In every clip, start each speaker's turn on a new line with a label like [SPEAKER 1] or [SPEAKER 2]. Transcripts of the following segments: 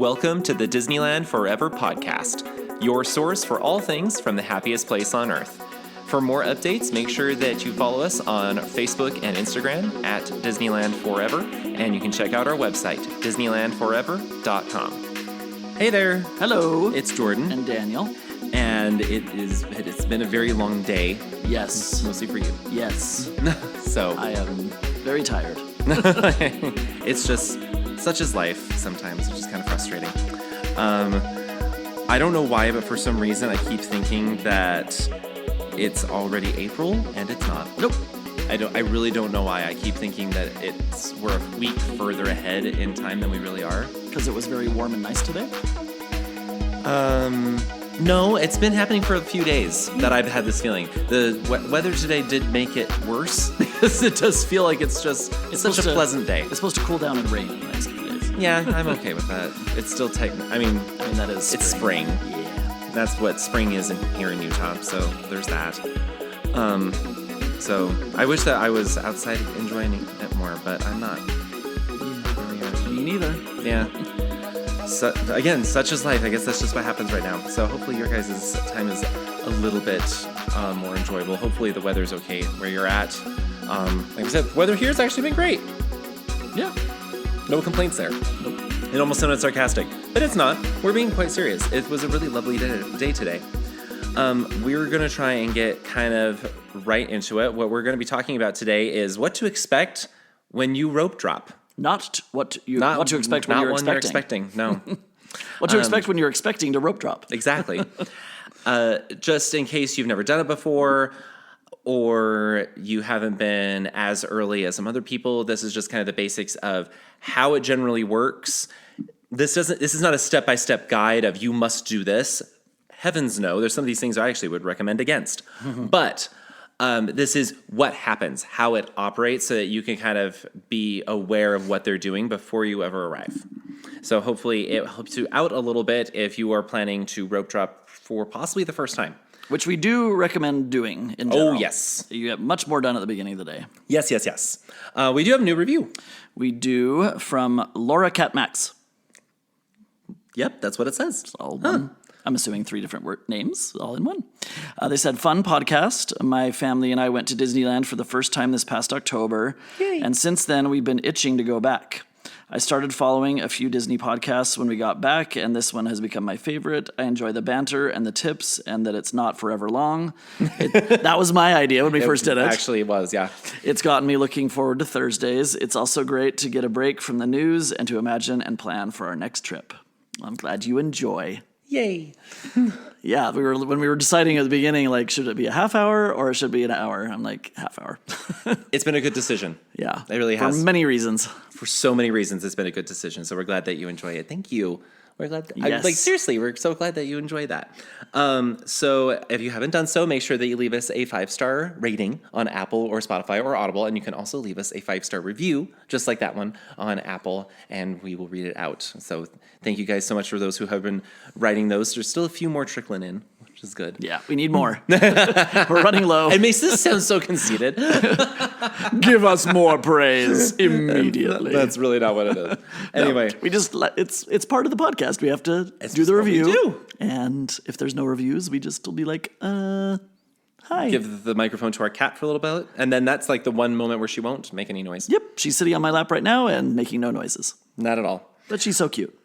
[SPEAKER 1] Welcome to the Disneyland Forever podcast, your source for all things from the happiest place on earth. For more updates, make sure that you follow us on Facebook and Instagram at Disneyland Forever, and you can check out our website, DisneylandForever.com. Hey there.
[SPEAKER 2] Hello.
[SPEAKER 1] It's Jordan.
[SPEAKER 2] And Daniel.
[SPEAKER 1] And it's been a very long day.
[SPEAKER 2] Yes.
[SPEAKER 1] Mostly for you.
[SPEAKER 2] Yes.
[SPEAKER 1] So
[SPEAKER 2] I am very tired.
[SPEAKER 1] It's just, such is life sometimes, which is kind of frustrating. I don't know why, but for some reason I keep thinking that it's already April, and it's not.
[SPEAKER 2] Nope.
[SPEAKER 1] I really don't know why. I keep thinking that we're a week further ahead in time than we really are.
[SPEAKER 2] Because it was very warm and nice today?
[SPEAKER 1] No, it's been happening for a few days that I've had this feeling. The weather today did make it worse because it does feel like it's such a pleasant day.
[SPEAKER 2] It's supposed to cool down and rain in the next few days.
[SPEAKER 1] Yeah, I'm okay with that. It's still I mean
[SPEAKER 2] that is spring.
[SPEAKER 1] It's spring.
[SPEAKER 2] Yeah.
[SPEAKER 1] That's what spring is here in Utah, so there's that. So I wish that I was outside enjoying it more, but I'm not.
[SPEAKER 2] Me neither.
[SPEAKER 1] Yeah. So, again, such is life. I guess that's just what happens right now. So hopefully your guys' time is a little bit more enjoyable. Hopefully the weather's okay where you're at. Like I said, the weather here has actually been great.
[SPEAKER 2] Yeah.
[SPEAKER 1] No complaints there.
[SPEAKER 2] Nope.
[SPEAKER 1] It almost sounded sarcastic, but it's not. We're being quite serious. It was a really lovely day today. We're going to try and get kind of right into it. What we're going to be talking about today is what to expect when you rope drop.
[SPEAKER 2] What to expect when you're expecting.
[SPEAKER 1] No.
[SPEAKER 2] What to expect when you're expecting to rope drop.
[SPEAKER 1] Exactly. Just in case you've never done it before, or you haven't been as early as some other people, this is just kind of the basics of how it generally works. This is not a step-by-step guide of you must do this. Heavens no. There's some of these things I actually would recommend against. But this is what happens, how it operates, so that you can kind of be aware of what they're doing before you ever arrive. So hopefully it helps you out a little bit if you are planning to rope drop for possibly the first time.
[SPEAKER 2] Which we do recommend doing in general.
[SPEAKER 1] Oh, yes.
[SPEAKER 2] You get much more done at the beginning of the day.
[SPEAKER 1] Yes. We do have a new review.
[SPEAKER 2] We do from Laura Catmax.
[SPEAKER 1] Yep, that's what it says.
[SPEAKER 2] It's all one. I'm assuming 3 different names, all in one. They said, fun podcast. My family and I went to Disneyland for the first time this past October. Yay. And since then, we've been itching to go back. I started following a few Disney podcasts when we got back, and this one has become my favorite. I enjoy the banter and the tips, and that it's not forever long. That was my idea when we first did it.
[SPEAKER 1] Actually, it was, yeah.
[SPEAKER 2] It's gotten me looking forward to Thursdays. It's also great to get a break from the news and to imagine and plan for our next trip. I'm glad you enjoy.
[SPEAKER 1] Yay.
[SPEAKER 2] Yeah, when we were deciding at the beginning, like, should it be a half hour or it should be an hour? I'm like, half hour.
[SPEAKER 1] It's been a good decision.
[SPEAKER 2] Yeah.
[SPEAKER 1] It really has.
[SPEAKER 2] For many reasons.
[SPEAKER 1] For so many reasons, it's been a good decision. So we're glad that you enjoy it. Thank you. We're glad.
[SPEAKER 2] Yes.
[SPEAKER 1] Seriously, we're so glad that you enjoy that. So if you haven't done so, make sure that you leave us a 5-star rating on Apple or Spotify or Audible. And you can also leave us a 5-star review, just like that one, on Apple, and we will read it out. So thank you guys so much for those who have been writing those. There's still a few more trickling in, which is good.
[SPEAKER 2] Yeah, we need more. We're running low.
[SPEAKER 1] It makes this sound so conceited.
[SPEAKER 2] Give us more praise immediately.
[SPEAKER 1] That's really not what it is. Anyway.
[SPEAKER 2] No, we just it's part of the podcast. We have to do the review.
[SPEAKER 1] What we do.
[SPEAKER 2] And if there's no reviews, we just will be like, hi.
[SPEAKER 1] Give the microphone to our cat for a little bit. And then that's like the one moment where she won't make any noise.
[SPEAKER 2] Yep, she's sitting on my lap right now and making no noises.
[SPEAKER 1] Not at all.
[SPEAKER 2] But she's so cute.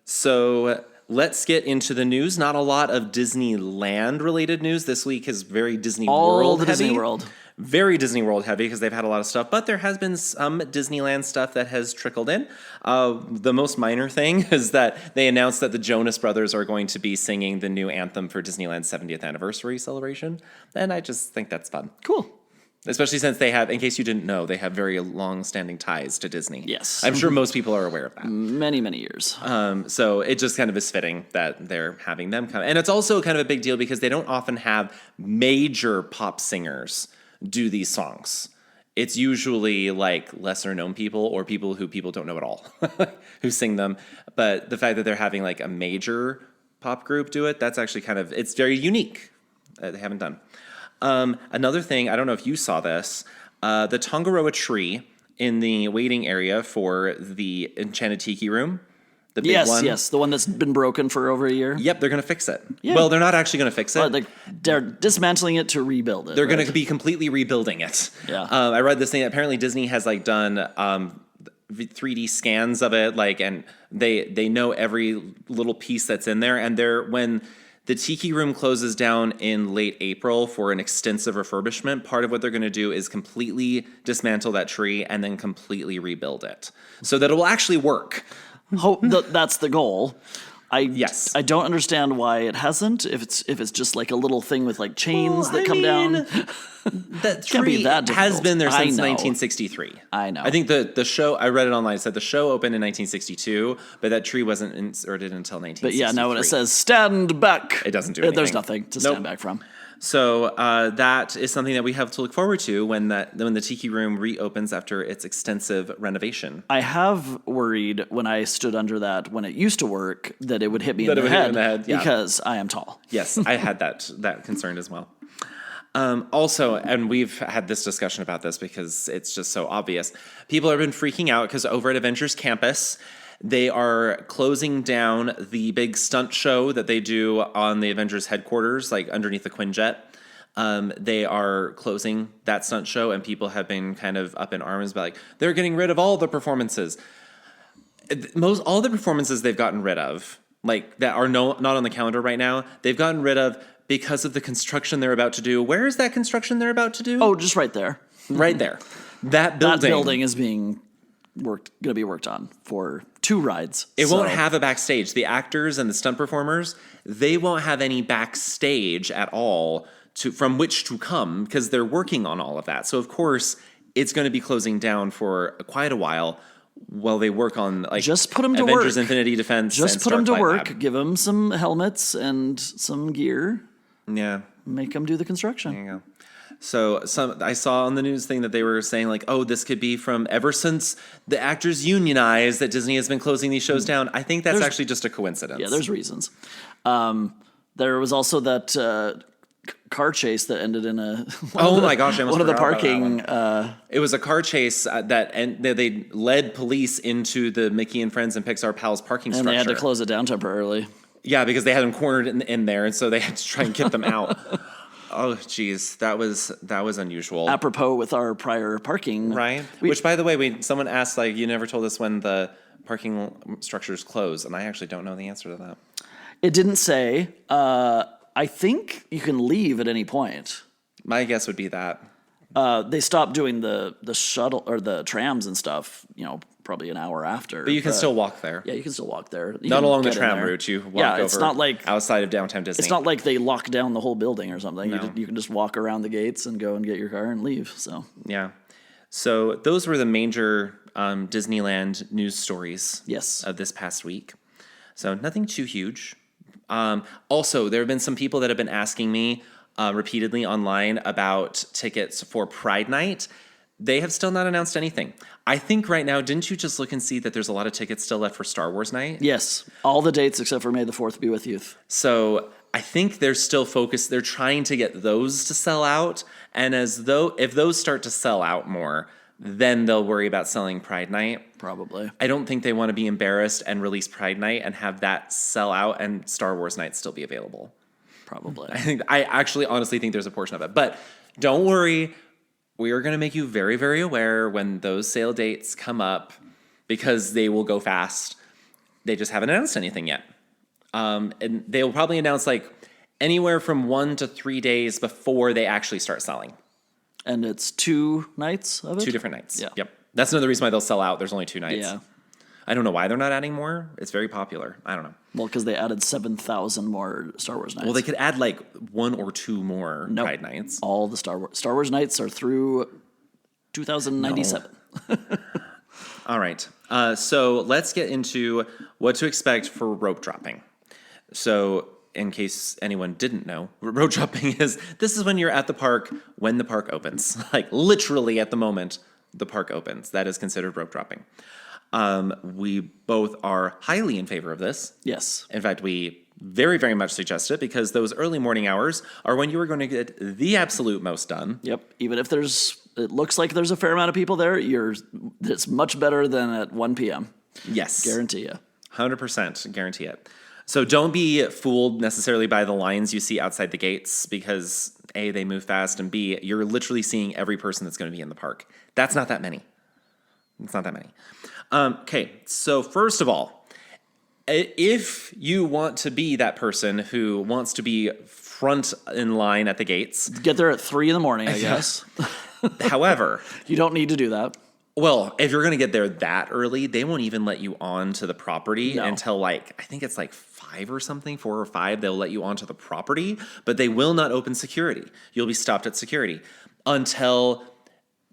[SPEAKER 1] So let's get into the news. Not a lot of Disneyland-related news. This week is very Disney World heavy.
[SPEAKER 2] Disney World.
[SPEAKER 1] Very Disney World heavy because they've had a lot of stuff. But there has been some Disneyland stuff that has trickled in. The most minor thing is that they announced that the Jonas Brothers are going to be singing the new anthem for Disneyland's 70th anniversary celebration. And I just think that's fun.
[SPEAKER 2] Cool.
[SPEAKER 1] Especially since they have, in case you didn't know, they have very long-standing ties to Disney.
[SPEAKER 2] Yes.
[SPEAKER 1] I'm sure most people are aware of that.
[SPEAKER 2] Many, many years.
[SPEAKER 1] So it just kind of is fitting that they're having them come. And it's also kind of a big deal because they don't often have major pop singers do these songs. It's usually like lesser known people or people who people don't know at all who sing them. But the fact that they're having like a major pop group do it, that's actually it's very unique. They haven't done. Another thing, I don't know if you saw this, the Tongaroa tree in the waiting area for the Enchanted Tiki Room The big one.
[SPEAKER 2] Yes, the one that's been broken for over a year.
[SPEAKER 1] Yep, they're going to fix it.
[SPEAKER 2] Yeah.
[SPEAKER 1] Well, they're not actually going to fix it.
[SPEAKER 2] Like they're dismantling it to rebuild it.
[SPEAKER 1] They're going to be completely rebuilding it.
[SPEAKER 2] Yeah.
[SPEAKER 1] I read this thing. Apparently, Disney has like done 3D scans of it, like, and they know every little piece that's in there. And when the Tiki Room closes down in late April for an extensive refurbishment, part of what they're going to do is completely dismantle that tree and then completely rebuild it so that it will actually work.
[SPEAKER 2] That's the goal.
[SPEAKER 1] Yes.
[SPEAKER 2] I don't understand why it hasn't. If it's just like a little thing with like chains that come down.
[SPEAKER 1] That
[SPEAKER 2] Can't be
[SPEAKER 1] tree
[SPEAKER 2] that
[SPEAKER 1] has
[SPEAKER 2] difficult.
[SPEAKER 1] been there
[SPEAKER 2] I
[SPEAKER 1] since
[SPEAKER 2] know.
[SPEAKER 1] 1963.
[SPEAKER 2] I know.
[SPEAKER 1] I think the show, I read it online, it said the show opened in 1962, but that tree wasn't inserted until 1963.
[SPEAKER 2] But yeah, now when it says stand back,
[SPEAKER 1] it doesn't do
[SPEAKER 2] there's
[SPEAKER 1] anything.
[SPEAKER 2] nothing to stand back from.
[SPEAKER 1] So that is something that we have to look forward to when the Tiki Room reopens after its extensive renovation.
[SPEAKER 2] I have worried when I stood under that when it used to work that it would hit me in the head
[SPEAKER 1] yeah.
[SPEAKER 2] because I am tall.
[SPEAKER 1] Yes, I had that concern as well. Also, and we've had this discussion about this because it's just so obvious. People have been freaking out because over at Avengers Campus, they are closing down the big stunt show that they do on the Avengers headquarters, like underneath the Quinjet. They are closing that stunt show, and people have been kind of up in arms about like they're getting rid of all the performances. All the performances they've gotten rid of, like that are not on the calendar right now, they've gotten rid of because of the construction they're about to do. Where is that construction they're about to do?
[SPEAKER 2] Oh, just right there.
[SPEAKER 1] Right there. That building
[SPEAKER 2] is being going to be worked on for 2 rides.
[SPEAKER 1] It won't have a backstage. The actors and the stunt performers, they won't have any backstage at all from which to come because they're working on all of that. So of course, it's going to be closing down for quite a while they work on like
[SPEAKER 2] just put them to
[SPEAKER 1] Avengers
[SPEAKER 2] work.
[SPEAKER 1] Infinity Defense.
[SPEAKER 2] Just put them to
[SPEAKER 1] Starflight
[SPEAKER 2] work.
[SPEAKER 1] Lab.
[SPEAKER 2] Give them some helmets and some gear.
[SPEAKER 1] Yeah.
[SPEAKER 2] Make them do the construction.
[SPEAKER 1] There you go. So I saw on the news thing that they were saying like, oh, this could be from ever since the actors unionized that Disney has been closing these shows down. I think that's actually just a coincidence.
[SPEAKER 2] Yeah, there's reasons. There was also that car chase that ended in a
[SPEAKER 1] my gosh, I almost
[SPEAKER 2] one of the
[SPEAKER 1] forgot about that
[SPEAKER 2] parking.
[SPEAKER 1] one. It was a car chase that they led police into the Mickey and Friends and Pixar Pals parking
[SPEAKER 2] and
[SPEAKER 1] structure.
[SPEAKER 2] they had to close it down temporarily.
[SPEAKER 1] Yeah, because they had them cornered in there, and so they had to try and get them out. Oh, geez, that was unusual.
[SPEAKER 2] Apropos with our prior parking,
[SPEAKER 1] Right? Which, by the way, someone asked, like, you never told us when the parking structures close, and I actually don't know the answer to that.
[SPEAKER 2] It didn't say. I think you can leave at any point.
[SPEAKER 1] My guess would be that.
[SPEAKER 2] They stopped doing the shuttle or the trams and stuff, probably an hour after.
[SPEAKER 1] But you can still walk there.
[SPEAKER 2] Yeah, you can still walk there. You
[SPEAKER 1] Not
[SPEAKER 2] can
[SPEAKER 1] along the
[SPEAKER 2] get in
[SPEAKER 1] tram
[SPEAKER 2] there.
[SPEAKER 1] route. You walk
[SPEAKER 2] it's
[SPEAKER 1] over
[SPEAKER 2] not like,
[SPEAKER 1] outside of downtown Disney.
[SPEAKER 2] It's not like they lock down the whole building or something.
[SPEAKER 1] No.
[SPEAKER 2] You can just walk around the gates and go and get your car and leave. So
[SPEAKER 1] Yeah. So those were the major Disneyland news stories
[SPEAKER 2] yes.
[SPEAKER 1] of this past week. So nothing too huge. Also, there have been some people that have been asking me repeatedly online about tickets for Pride Night. They have still not announced anything. I think right now, didn't you just look and see that there's a lot of tickets still left for Star Wars Night?
[SPEAKER 2] Yes, all the dates except for May the 4th be with youth.
[SPEAKER 1] So I think they're still focused. They're trying to get those to sell out. And if those start to sell out more, then they'll worry about selling Pride Night.
[SPEAKER 2] Probably.
[SPEAKER 1] I don't think they want to be embarrassed and release Pride Night and have that sell out and Star Wars Night still be available.
[SPEAKER 2] Probably.
[SPEAKER 1] I actually honestly think there's a portion of it. But don't worry. We are going to make you very, very aware when those sale dates come up because they will go fast. They just haven't announced anything yet. And they will probably announce like anywhere from 1 to 3 days before they actually start selling.
[SPEAKER 2] And it's 2 nights of it?
[SPEAKER 1] 2 different nights.
[SPEAKER 2] Yeah.
[SPEAKER 1] Yep. That's another reason why they'll sell out. There's only 2 nights.
[SPEAKER 2] Yeah.
[SPEAKER 1] I don't know why they're not adding more. It's very popular. I don't know.
[SPEAKER 2] Well, because they added 7,000 more Star Wars nights.
[SPEAKER 1] Well, they could add like 1 or 2 more
[SPEAKER 2] Nope.
[SPEAKER 1] Pride Nights.
[SPEAKER 2] All the Star Wars nights are through 2097.
[SPEAKER 1] No. All right. So let's get into what to expect for rope dropping. So in case anyone didn't know, rope dropping this is when you're at the park when the park opens. Like literally at the moment the park opens. That is considered rope dropping. We both are highly in favor of this.
[SPEAKER 2] Yes.
[SPEAKER 1] In fact, we very, very much suggest it because those early morning hours are when you are going to get the absolute most done.
[SPEAKER 2] Yep. Even if it looks like there's a fair amount of people there, it's much better than at 1 p.m.
[SPEAKER 1] Yes.
[SPEAKER 2] Guarantee you.
[SPEAKER 1] 100% guarantee it. So don't be fooled necessarily by the lines you see outside the gates because A, they move fast, and B, you're literally seeing every person that's going to be in the park. That's not that many. It's not that many. Okay, so first of all, if you want to be that person who wants to be front in line at the gates.
[SPEAKER 2] Get there at 3 a.m, I guess.
[SPEAKER 1] However.
[SPEAKER 2] You don't need to do that.
[SPEAKER 1] Well, if you're going to get there that early, they won't even let you onto the property until I think it's 5 or something, 4 or 5. They'll let you onto the property, but they will not open security. You'll be stopped at security until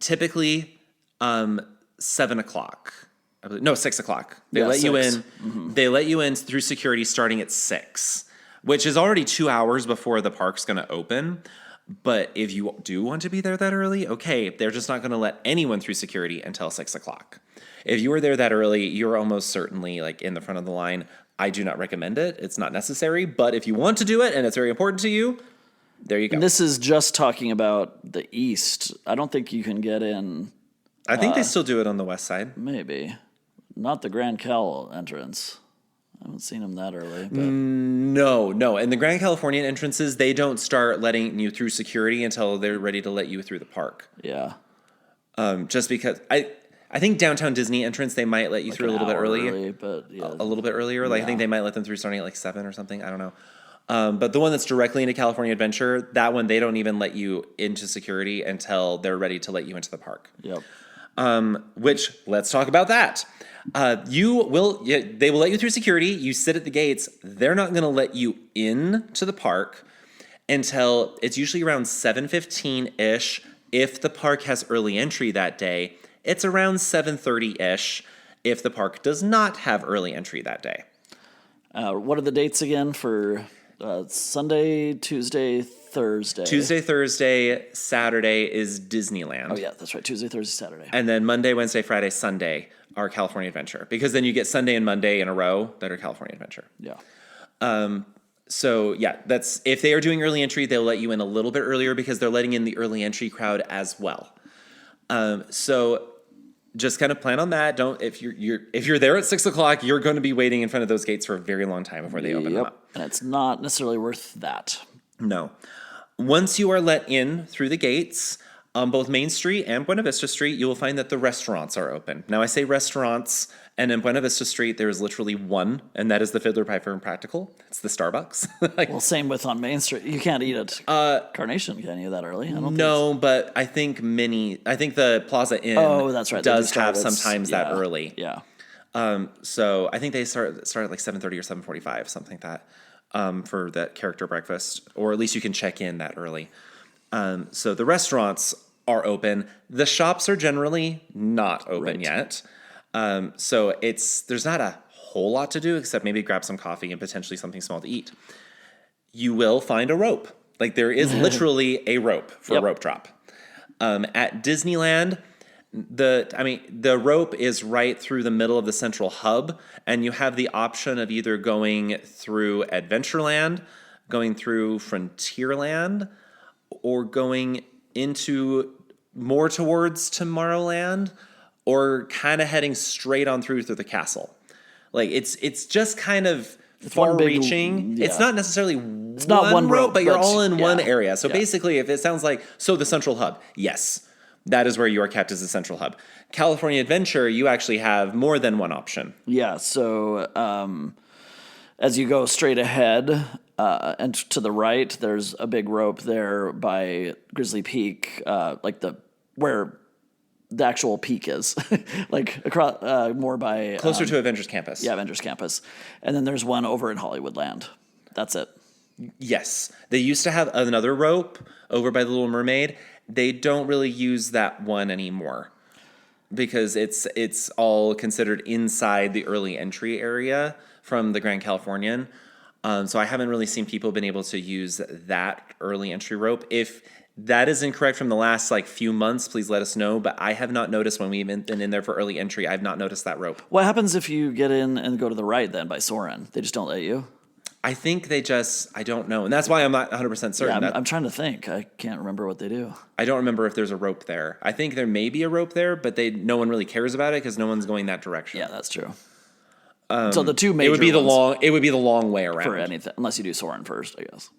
[SPEAKER 1] typically 7 o'clock. No, 6 o'clock. They let
[SPEAKER 2] 6.
[SPEAKER 1] you in. Mm-hmm. They let you in through security starting at 6, which is already 2 hours before the park's going to open. But if you do want to be there that early, okay, they're just not going to let anyone through security until 6 o'clock. If you were there that early, you're almost certainly in the front of the line. I do not recommend it. It's not necessary. But if you want to do it and it's very important to you, there you go.
[SPEAKER 2] And this is just talking about the east. I don't think you can get in.
[SPEAKER 1] I think they still do it on the west side.
[SPEAKER 2] Maybe. Not the Grand Cal entrance. I haven't seen them that early. But.
[SPEAKER 1] No. And the Grand Californian entrances, they don't start letting you through security until they're ready to let you through the park.
[SPEAKER 2] Yeah.
[SPEAKER 1] Just because I think downtown Disney entrance, they might let you through a little bit early.
[SPEAKER 2] But yeah.
[SPEAKER 1] A little bit earlier. I think they might let them through starting at 7 or something. I don't know. But the one that's directly into California Adventure, that one, they don't even let you into security until they're ready to let you into the park.
[SPEAKER 2] Yep.
[SPEAKER 1] Which, let's talk about that. They will let you through security. You sit at the gates. They're not going to let you in to the park until it's usually around 7:15-ish. If the park has early entry that day, it's around 7:30-ish if the park does not have early entry that day.
[SPEAKER 2] What are the dates again for Sunday, Tuesday, Thursday?
[SPEAKER 1] Tuesday, Thursday, Saturday is Disneyland.
[SPEAKER 2] Oh, yeah, that's right. Tuesday, Thursday, Saturday.
[SPEAKER 1] And then Monday, Wednesday, Friday, Sunday are California Adventure. Because then you get Sunday and Monday in a row that are California Adventure.
[SPEAKER 2] Yeah.
[SPEAKER 1] So, yeah, that's if they are doing early entry, they'll let you in a little bit earlier because they're letting in the early entry crowd as well. So just kind of plan on that. If you're there at 6 o'clock, you're going to be waiting in front of those gates for a very long time before they open them up.
[SPEAKER 2] And it's not necessarily worth that.
[SPEAKER 1] No. Once you are let in through the gates on both Main Street and Buena Vista Street, you will find that the restaurants are open. Now, I say restaurants, and in Buena Vista Street, there is literally one, and that is the Fiddler Piper and Practical. It's the Starbucks.
[SPEAKER 2] Well, same with on Main Street. You can't eat at Carnation, can you, that early?
[SPEAKER 1] No, but I think the Plaza Inn
[SPEAKER 2] that's right.
[SPEAKER 1] does have sometimes that early.
[SPEAKER 2] Yeah.
[SPEAKER 1] So I think they start at 7:30 or 7:45, something like that, for that character breakfast, or at least you can check in that early. So the restaurants are open. The shops are generally not open yet. So there's not a whole lot to do except maybe grab some coffee and potentially something small to eat. You will find a rope. There is literally a rope for a rope drop. At Disneyland, the rope is right through the middle of the central hub, and you have the option of either going through Adventureland, going through Frontierland, or going into more towards Tomorrowland, or kind of heading straight on through the castle. It's just kind of far-reaching. It's not necessarily not one rope, but you're all in one area. So basically, if it sounds like the central hub, yes, that is where you are kept as the central hub. California Adventure, you actually have more than one option.
[SPEAKER 2] Yeah. So as you go straight ahead. And to the right, there's a big rope there by Grizzly Peak, where the actual peak is, across more by
[SPEAKER 1] closer to Avengers Campus.
[SPEAKER 2] Yeah, Avengers Campus, and then there's one over in Hollywoodland. That's it.
[SPEAKER 1] Yes, they used to have another rope over by the Little Mermaid. They don't really use that one anymore because it's all considered inside the early entry area from the Grand Californian. So I haven't really seen people been able to use that early entry rope. If that is incorrect from the last few months, please let us know. But I have not noticed when we've been in there for early entry. I've not noticed that rope.
[SPEAKER 2] What happens if you get in and go to the right then by Soarin'? They just don't let you?
[SPEAKER 1] I think I don't know. And that's why I'm not 100% certain.
[SPEAKER 2] Yeah, I'm trying to think. I can't remember what they do.
[SPEAKER 1] I don't remember if there's a rope there. I think there may be a rope there, but no one really cares about it because no one's going that direction.
[SPEAKER 2] Yeah, that's true. So the two major
[SPEAKER 1] It would be
[SPEAKER 2] ones
[SPEAKER 1] the long way around.
[SPEAKER 2] for anything, unless you do Soarin' first, I guess.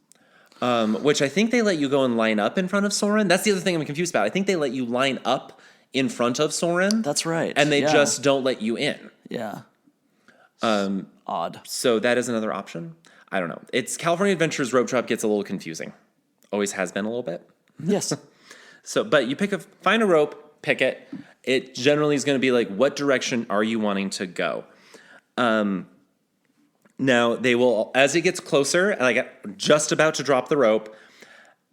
[SPEAKER 1] Which I think they let you go and line up in front of Soarin'. That's the other thing I'm confused about. I think they let you line up in front of Soarin'.
[SPEAKER 2] That's right.
[SPEAKER 1] And they just don't let you in.
[SPEAKER 2] Yeah. Odd.
[SPEAKER 1] So that is another option. I don't know. It's California Adventure's rope drop gets a little confusing. Always has been a little bit.
[SPEAKER 2] Yes.
[SPEAKER 1] So, but you find a rope, pick it. It generally is going to be like, what direction are you wanting to go? Now they will, as it gets closer, like just about to drop the rope,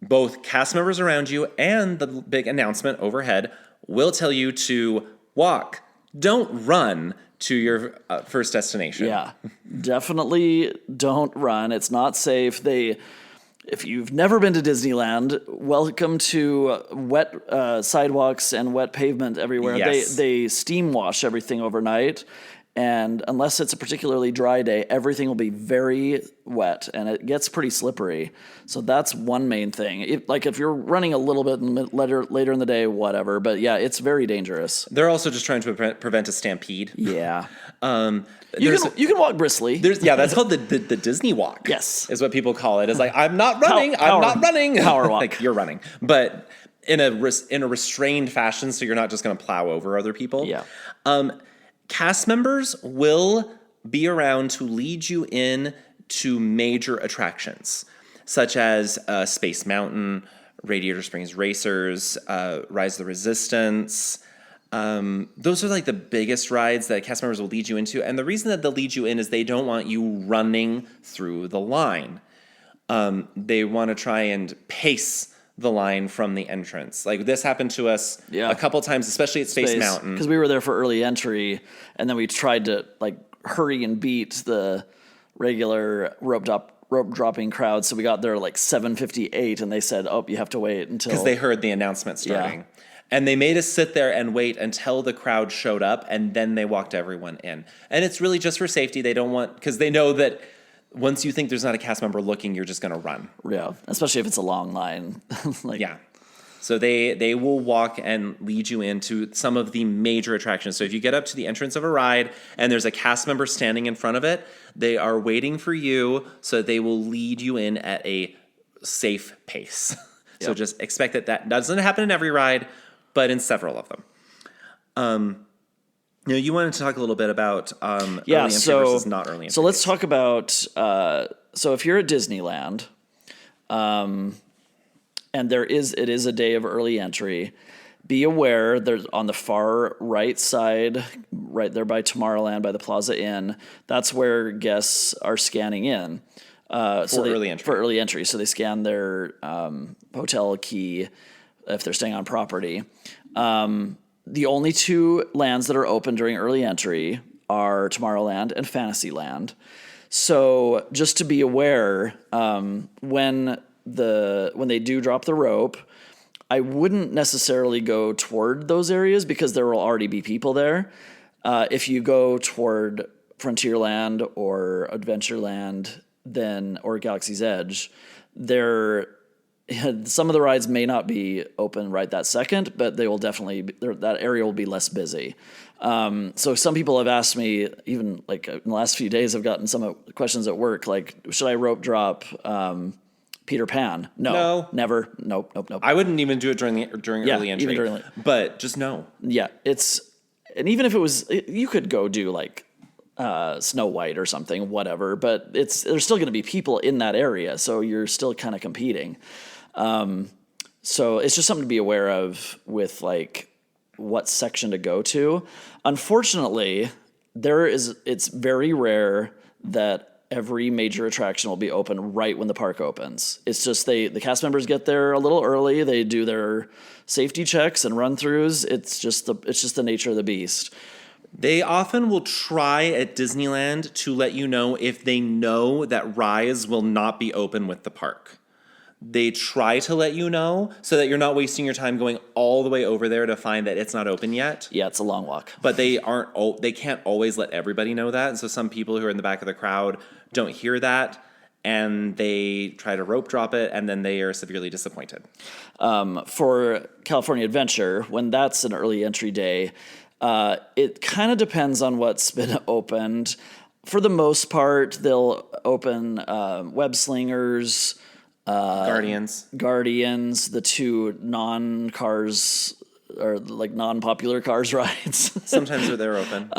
[SPEAKER 1] both cast members around you and the big announcement overhead will tell you to walk. Don't run to your first destination.
[SPEAKER 2] Yeah, definitely don't run. It's not safe. If you've never been to Disneyland, welcome to wet sidewalks and wet pavement everywhere.
[SPEAKER 1] Yes.
[SPEAKER 2] They steam wash everything overnight. And unless it's a particularly dry day, everything will be very wet and it gets pretty slippery. So that's one main thing. If you're running a little bit later in the day, whatever. But yeah, it's very dangerous.
[SPEAKER 1] They're also just trying to prevent a stampede.
[SPEAKER 2] Yeah. You can walk briskly.
[SPEAKER 1] That's called the Disney walk.
[SPEAKER 2] Yes.
[SPEAKER 1] Is what people call it. It's like, I'm not running. I'm not running.
[SPEAKER 2] Power walk.
[SPEAKER 1] Like, you're running. But in a restrained fashion, so you're not just going to plow over other people.
[SPEAKER 2] Yeah.
[SPEAKER 1] Cast members will be around to lead you in to major attractions, such as Space Mountain, Radiator Springs Racers, Rise of the Resistance. Those are like the biggest rides that cast members will lead you into. And the reason that they'll lead you in is they don't want you running through the line. They want to try and pace the line from the entrance. Like this happened to us a couple times, especially at Space Mountain.
[SPEAKER 2] Because we were there for early entry, and then we tried to like hurry and beat the regular rope dropping crowd. So we got there like 7:58, and they said, "Oh, you have to wait until."
[SPEAKER 1] Because they heard the announcement starting. Yeah. And they made us sit there and wait until the crowd showed up, and then they walked everyone in. And it's really just for safety. They don't want, because they know that once you think there's not a cast member looking, you're just going to run.
[SPEAKER 2] Yeah, especially if it's a long line.
[SPEAKER 1] Yeah. So they will walk and lead you into some of the major attractions. So if you get up to the entrance of a ride and there's a cast member standing in front of it, they are waiting for you, so they will lead you in at a safe pace. So just expect that doesn't happen in every ride, but in several of them. You wanted to talk a little bit about early entry versus not early entry.
[SPEAKER 2] So let's talk about, so if you're at Disneyland, and it is a day of early entry, be aware there's on the far right side, right there by Tomorrowland, by the Plaza Inn, that's where guests are scanning in.
[SPEAKER 1] Early entry.
[SPEAKER 2] For early entry. So they scan their hotel key if they're staying on property. The only two lands that are open during early entry are Tomorrowland and Fantasyland. So just to be aware, when they do drop the rope, I wouldn't necessarily go toward those areas because there will already be people there. If you go toward Frontierland or Adventureland, or Galaxy's Edge, some of the rides may not be open right that second, but they will definitely that area will be less busy. So some people have asked me, even like in the last few days, I've gotten some questions at work, like, should I rope drop Peter Pan? No, never. Nope.
[SPEAKER 1] I wouldn't even do it during early entry.
[SPEAKER 2] Even during,
[SPEAKER 1] but just no.
[SPEAKER 2] Yeah, and even if it was, you could go do like Snow White or something, whatever. But there's still going to be people in that area, so you're still kind of competing. So it's just something to be aware of with like what section to go to. Unfortunately, it's very rare that every major attraction will be open right when the park opens. It's just the cast members get there a little early. They do their safety checks and run-throughs. It's just the nature of the beast.
[SPEAKER 1] They often will try at Disneyland to let you know if they know that Rise will not be open with the park. They try to let you know so that you're not wasting your time going all the way over there to find that it's not open yet.
[SPEAKER 2] Yeah, it's a long walk.
[SPEAKER 1] But they can't always let everybody know that. And so some people who are in the back of the crowd don't hear that, and they try to rope drop it, and then they are severely disappointed.
[SPEAKER 2] For California Adventure, when that's an early entry day, it kind of depends on what's been opened. For the most part, they'll open Web Slingers, Guardians, the two non-cars or like non-popular cars rides.
[SPEAKER 1] Sometimes they're open.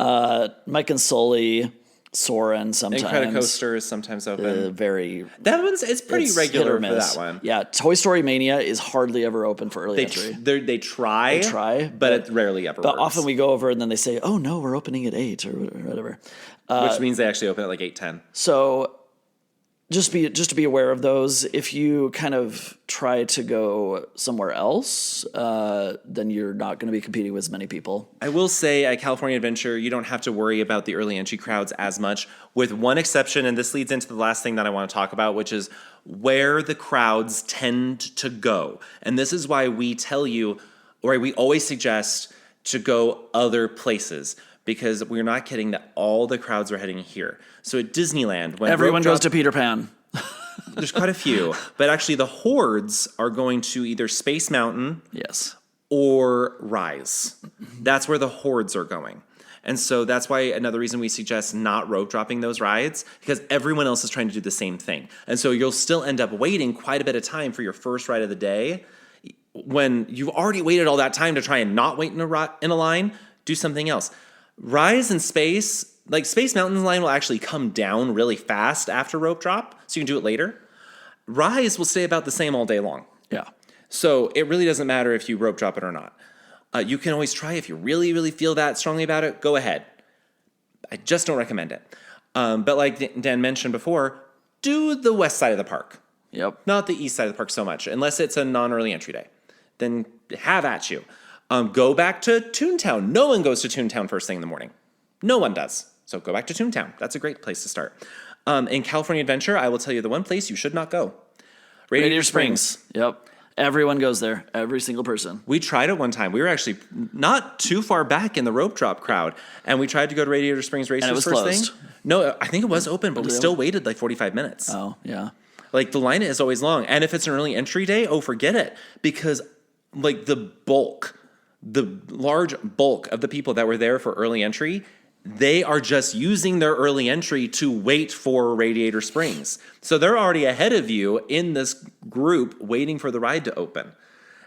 [SPEAKER 2] Mike and Sully, Soarin' sometimes.
[SPEAKER 1] Incredicoaster is sometimes open. It's pretty regular for that one.
[SPEAKER 2] Yeah, Toy Story Mania is hardly ever open for early entry.
[SPEAKER 1] They try, but it rarely ever
[SPEAKER 2] But
[SPEAKER 1] works.
[SPEAKER 2] often we go over and then they say, oh no, we're opening at 8 or whatever.
[SPEAKER 1] Which means they actually open at like 8:10.
[SPEAKER 2] So just to be aware of those. If you kind of try to go somewhere else, then you're not going to be competing with as many people.
[SPEAKER 1] I will say at California Adventure, you don't have to worry about the early entry crowds as much, with one exception, and this leads into the last thing that I want to talk about, which is where the crowds tend to go. And this is why we tell you, or we always suggest to go other places, because we're not kidding that all the crowds are heading here. So at Disneyland, when
[SPEAKER 2] everyone goes to Peter Pan.
[SPEAKER 1] There's quite a few, but actually the hordes are going to either Space Mountain,
[SPEAKER 2] yes,
[SPEAKER 1] or Rise. That's where the hordes are going. And so that's why another reason we suggest not rope dropping those rides, because everyone else is trying to do the same thing. And so you'll still end up waiting quite a bit of time for your first ride of the day. When you've already waited all that time to try and not wait in a line, do something else. Rise and Space, like Space Mountain's line will actually come down really fast after rope drop, so you can do it later. Rise will stay about the same all day long.
[SPEAKER 2] Yeah.
[SPEAKER 1] So it really doesn't matter if you rope drop it or not. You can always try if you really, really feel that strongly about it, go ahead. I just don't recommend it. But like Dan mentioned before, do the west side of the park.
[SPEAKER 2] Yep.
[SPEAKER 1] Not the east side of the park so much, unless it's a non-early entry day. Then have at you. Go back to Toontown. No one goes to Toontown first thing in the morning. No one does. So go back to Toontown. That's a great place to start. In California Adventure, I will tell you the one place you should not go.
[SPEAKER 2] Radiator Springs. Yep. Everyone goes there. Every single person.
[SPEAKER 1] We tried it one time. We were actually not too far back in the rope drop crowd, and we tried to go to Radiator Springs Racers
[SPEAKER 2] and it was
[SPEAKER 1] first
[SPEAKER 2] closed.
[SPEAKER 1] thing. No, I think it was open, but we still waited like 45 minutes.
[SPEAKER 2] Oh, yeah.
[SPEAKER 1] Like the line is always long. And if it's an early entry day, forget it. Because like the large bulk of the people that were there for early entry, they are just using their early entry to wait for Radiator Springs. So they're already ahead of you in this group waiting for the ride to open.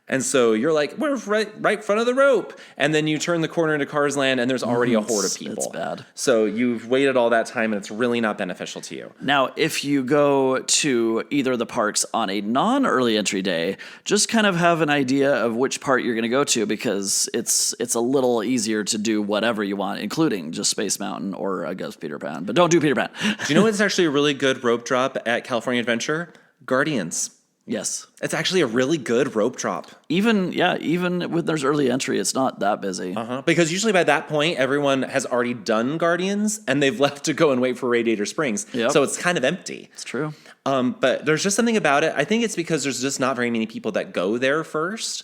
[SPEAKER 1] And so you're like, we're right front of the rope. And then you turn the corner into Cars Land and there's already a horde of people.
[SPEAKER 2] It's bad.
[SPEAKER 1] So you've waited all that time and it's really not beneficial to you.
[SPEAKER 2] Now, if you go to either of the parks on a non-early entry day, just kind of have an idea of which part you're going to go to, because it's a little easier to do whatever you want, including just Space Mountain or, I guess, Peter Pan. But don't do Peter Pan.
[SPEAKER 1] Do you know what's actually a really good rope drop at California Adventure? Guardians.
[SPEAKER 2] Yes.
[SPEAKER 1] It's actually a really good rope drop.
[SPEAKER 2] Even when there's early entry, it's not that busy.
[SPEAKER 1] Because usually by that point, everyone has already done Guardians and they've left to go and wait for Radiator Springs.
[SPEAKER 2] Yep.
[SPEAKER 1] So it's kind of empty.
[SPEAKER 2] It's true.
[SPEAKER 1] But there's just something about it. I think it's because there's just not very many people that go there first.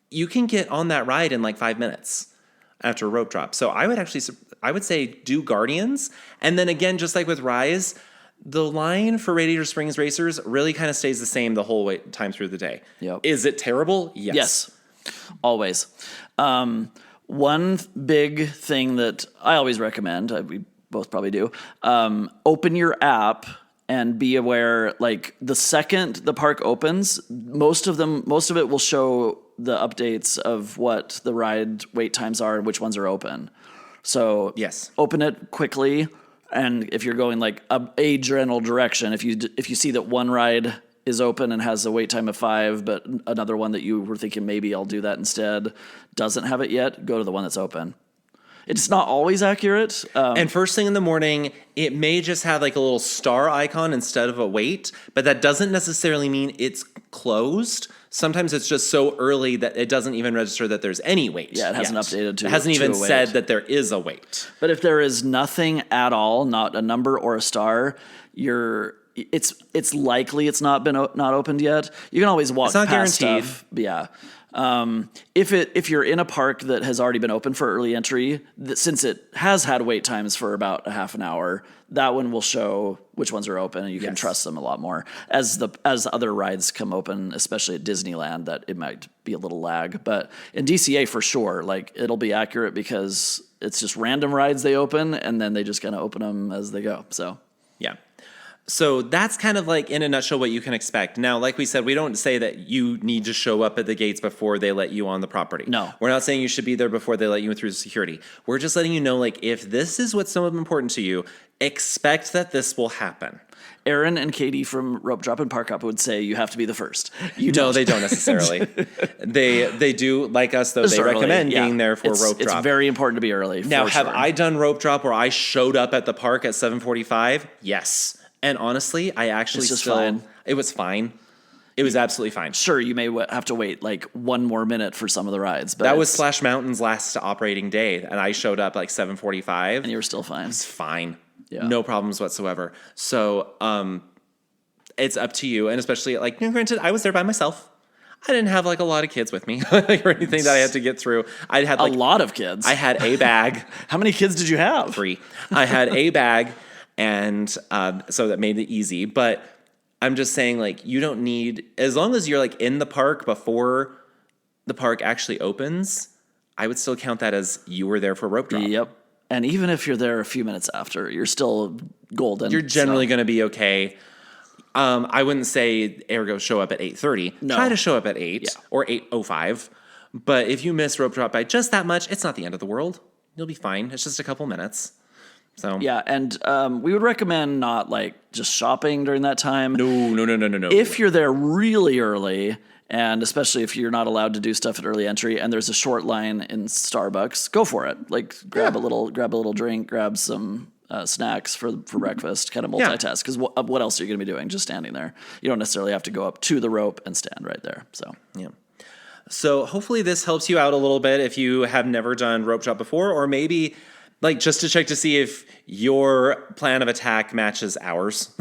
[SPEAKER 1] You can get on that ride in like 5 minutes after a rope drop. So I would say do Guardians. And then again, just like with Rise, the line for Radiator Springs Racers really kind of stays the same the whole time through the day.
[SPEAKER 2] Yep.
[SPEAKER 1] Is it terrible?
[SPEAKER 2] Yes. Always. One big thing that I always recommend, we both probably do, open your app and be aware, like the second the park opens, most of it will show the updates of what the ride wait times are and which ones are open. So
[SPEAKER 1] yes,
[SPEAKER 2] open it quickly. And if you're going like a general direction, if you see that one ride is open and has a wait time of 5, but another one that you were thinking maybe I'll do that instead doesn't have it yet, go to the one that's open. It's not always accurate.
[SPEAKER 1] And first thing in the morning, it may just have like a little star icon instead of a wait, but that doesn't necessarily mean it's closed. Sometimes it's just so early that it doesn't even register that there's any wait.
[SPEAKER 2] Yeah, it hasn't updated to.
[SPEAKER 1] It hasn't even
[SPEAKER 2] to a
[SPEAKER 1] said
[SPEAKER 2] wait.
[SPEAKER 1] that there is a wait.
[SPEAKER 2] But if there is nothing at all, not a number or a star, it's likely it's not opened yet. You can always walk
[SPEAKER 1] It's not
[SPEAKER 2] past
[SPEAKER 1] guaranteed.
[SPEAKER 2] stuff. Yeah. If you're in a park that has already been open for early entry, since it has had wait times for about a half an hour, that one will show which ones are open, and you can trust them a lot more. As other rides come open, especially at Disneyland, that it might be a little lag. But in DCA for sure, like it'll be accurate because it's just random rides they open, and then they just kind of open them as they go. So
[SPEAKER 1] yeah. So that's kind of like in a nutshell what you can expect. Now, like we said, we don't say that you need to show up at the gates before they let you on the property.
[SPEAKER 2] No.
[SPEAKER 1] We're not saying you should be there before they let you in through security. We're just letting you know, like, if this is what's so important to you, expect that this will happen.
[SPEAKER 2] Aaron and Katie from Rope Drop and Park Hop would say you have to be the first.
[SPEAKER 1] No, they don't necessarily. they do, like us, though, they recommend being there for rope drop.
[SPEAKER 2] It's very important to be early.
[SPEAKER 1] Now, have I done rope drop where I showed up at the park at 7:45? Yes. And honestly, I actually
[SPEAKER 2] fine.
[SPEAKER 1] It was fine. It was absolutely fine.
[SPEAKER 2] Sure, you may have to wait like 1 more minute for some of the rides. But
[SPEAKER 1] that was Splash Mountain's last operating day, and I showed up like 7:45.
[SPEAKER 2] And you were still fine.
[SPEAKER 1] It's fine.
[SPEAKER 2] Yeah.
[SPEAKER 1] No problems whatsoever. So it's up to you. And especially, like, granted, I was there by myself. I didn't have like a lot of kids with me or anything that I had to get through. I had like
[SPEAKER 2] a lot of kids.
[SPEAKER 1] I had a bag.
[SPEAKER 2] How many kids did you have?
[SPEAKER 1] 3. I had a bag. And so that made it easy. But I'm just saying, like, you don't need, as long as you're like in the park before the park actually opens, I would still count that as you were there for rope drop.
[SPEAKER 2] Yep. And even if you're there a few minutes after, you're still golden.
[SPEAKER 1] You're generally going to be okay. I wouldn't say ergo show up at 8:30.
[SPEAKER 2] No.
[SPEAKER 1] Try to show up at 8 or 8:05. But if you miss rope drop by just that much, it's not the end of the world. You'll be fine. It's just a couple minutes. So
[SPEAKER 2] yeah, and we would recommend not like just shopping during that time.
[SPEAKER 1] No.
[SPEAKER 2] If you're there really early, and especially if you're not allowed to do stuff at early entry, and there's a short line in Starbucks, go for it. Like grab a little drink, grab some snacks for breakfast, kind of multitask. Because what else are you going to be doing? Just standing there. You don't necessarily have to go up to the rope and stand right there. So
[SPEAKER 1] yeah. So hopefully this helps you out a little bit if you have never done rope drop before, or maybe like just to check to see if your plan of attack matches ours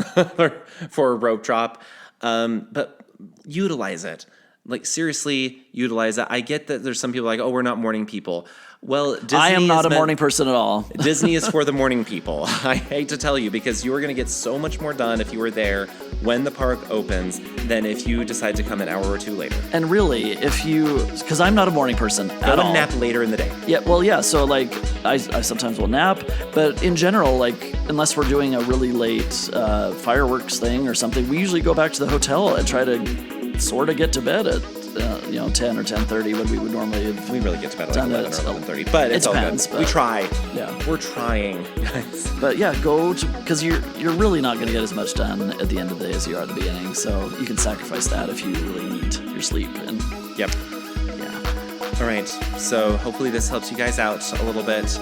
[SPEAKER 1] for rope drop. But utilize it. Like, seriously, utilize it. I get that there's some people like, oh, we're not morning people. Well, Disney
[SPEAKER 2] I am not a morning person at all.
[SPEAKER 1] Disney is for the morning people. I hate to tell you, because you are going to get so much more done if you were there when the park opens than if you decide to come an hour or two later.
[SPEAKER 2] And really, because I'm not a morning person at all.
[SPEAKER 1] Go and nap later in the day.
[SPEAKER 2] Yeah, well, yeah. So like, I sometimes will nap, but in general, like, unless we're doing a really late fireworks thing or something, we usually go back to the hotel and try to sort of get to bed at 10 or 10:30 when we would normally have.
[SPEAKER 1] We really get to bed at like 11 or 11:30, but it's all
[SPEAKER 2] depends,
[SPEAKER 1] good. We try.
[SPEAKER 2] Yeah,
[SPEAKER 1] we're trying, guys.
[SPEAKER 2] But yeah, because you're really not going to get as much done at the end of the day as you are at the beginning. So you can sacrifice that if you really need your sleep. And
[SPEAKER 1] yep.
[SPEAKER 2] Yeah.
[SPEAKER 1] All right. So hopefully this helps you guys out a little bit.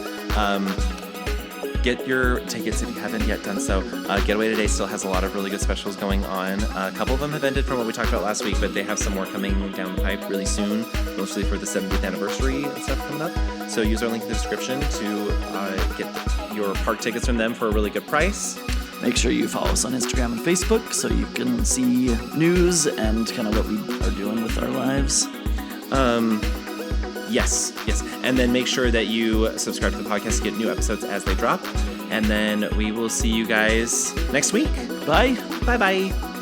[SPEAKER 1] Get your tickets if you haven't yet done so. Getaway Today still has a lot of really good specials going on. A couple of them have ended from what we talked about last week, but they have some more coming down the pipe really soon, mostly for the 70th anniversary and stuff coming up. So use our link in the description to get your park tickets from them for a really good price.
[SPEAKER 2] Make sure you follow us on Instagram and Facebook so you can see news and kind of what we are doing with our lives.
[SPEAKER 1] Yes. And then make sure that you subscribe to the podcast to get new episodes as they drop. And then we will see you guys next week.
[SPEAKER 2] Bye.
[SPEAKER 1] Bye-bye.